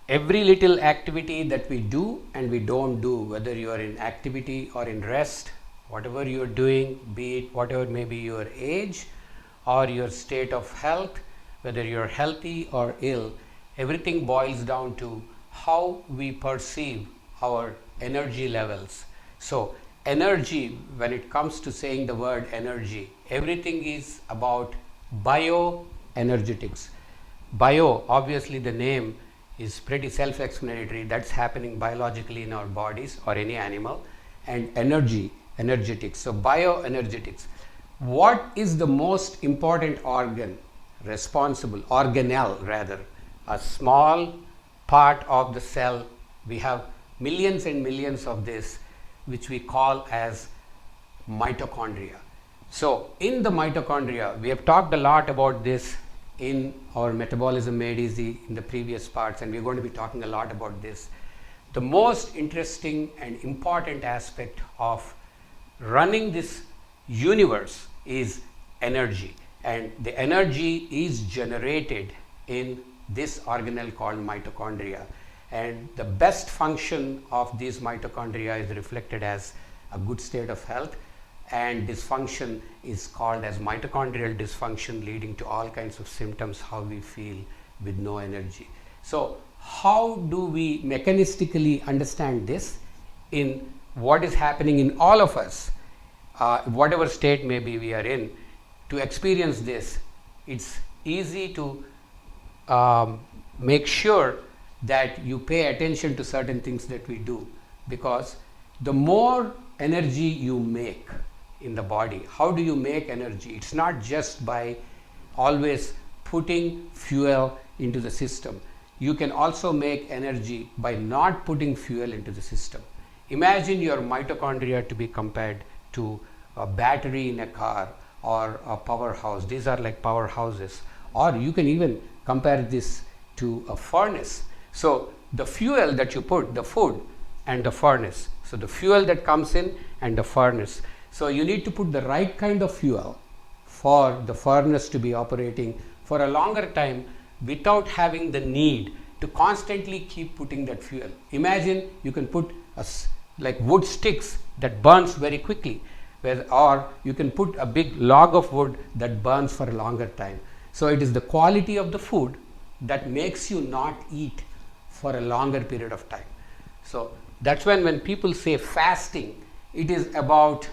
every little activity that we do and we don't do, whether you are in activity or in rest, whatever you are doing, be it whatever may be your age or your state of health, whether you are healthy or ill, everything boils down to how we perceive our energy levels. So energy, when it comes to saying the word energy, everything is about bioenergetics. Bio, obviously the name is pretty self-explanatory. That's happening biologically in our bodies or any animal. And energy, energetics. So bioenergetics. What is the most important organ responsible, organelle rather, a small part of the cell? We have millions and millions of this, which we call as mitochondria. So in the mitochondria, we have talked a lot about this in our Metabolism Made Easy in the previous parts, and we're going to be talking a lot about this. The most interesting and important aspect of running this universe is energy, and the energy is generated in this organelle called mitochondria, and the best function of these mitochondria is reflected as a good state of health, and dysfunction is called as mitochondrial dysfunction, leading to all kinds of symptoms, how we feel with no energy. So how do we mechanistically understand this in what is happening in all of us, whatever state maybe we are in? To experience this, it's easy to make sure that you pay attention to certain things that we do, because the more energy you make in the body, how do you make energy? It's not just by always putting fuel into the system. You can also make energy by not putting fuel into the system. Imagine your mitochondria to be compared to a battery in a car or a powerhouse. These are like powerhouses, or you can even compare this to a furnace. So the fuel that you put, the food and the furnace. So the fuel that comes in and the furnace. So you need to put the right kind of fuel for the furnace to be operating for a longer time without having the need to constantly keep putting that fuel. Imagine you can put like wood sticks that burns very quickly, or you can put a big log of wood that burns for a longer time. So it is the quality of the food that makes you not eat for a longer period of time. So that's when people say fasting, it is about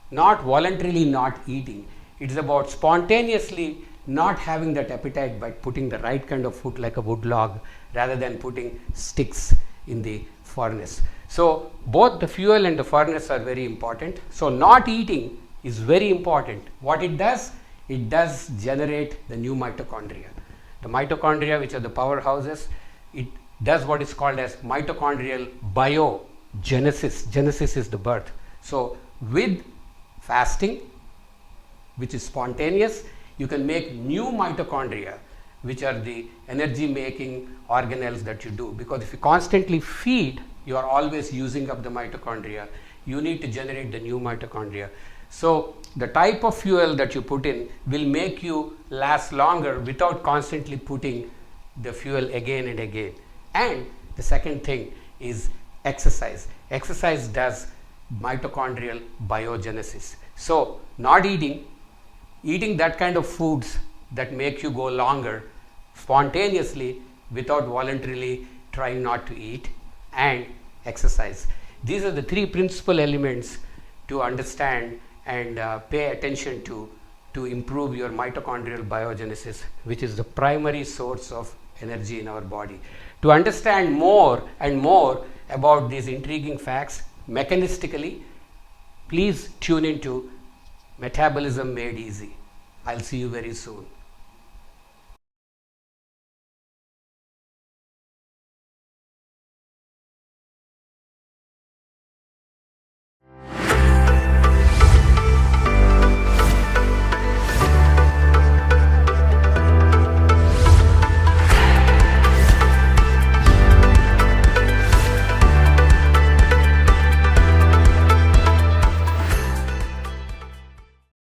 not voluntarily not eating. It's about spontaneously not having that appetite by putting the right kind of food like a wood log rather than putting sticks in the furnace. So both the fuel and the furnace are very important. So not eating is very important. What it does generate the new mitochondria. The mitochondria, which are the powerhouses, it does what is called as mitochondrial biogenesis. Genesis is the birth. So with fasting, which is spontaneous, you can make new mitochondria, which are the energy making organelles that you do. Because if you constantly feed, you are always using up the mitochondria. You need to generate the new mitochondria. So the type of fuel that you put in will make you last longer without constantly putting the fuel again and again. And the second thing is exercise. Exercise does mitochondrial biogenesis. So not eating that kind of foods that make you go longer spontaneously without voluntarily trying not to eat, and exercise. These are the three principal elements to understand and pay attention to improve your mitochondrial biogenesis, which is the primary source of energy in our body. To understand more and more about these intriguing facts mechanistically, please tune into Metabolism Made Easy. I'll see you very soon.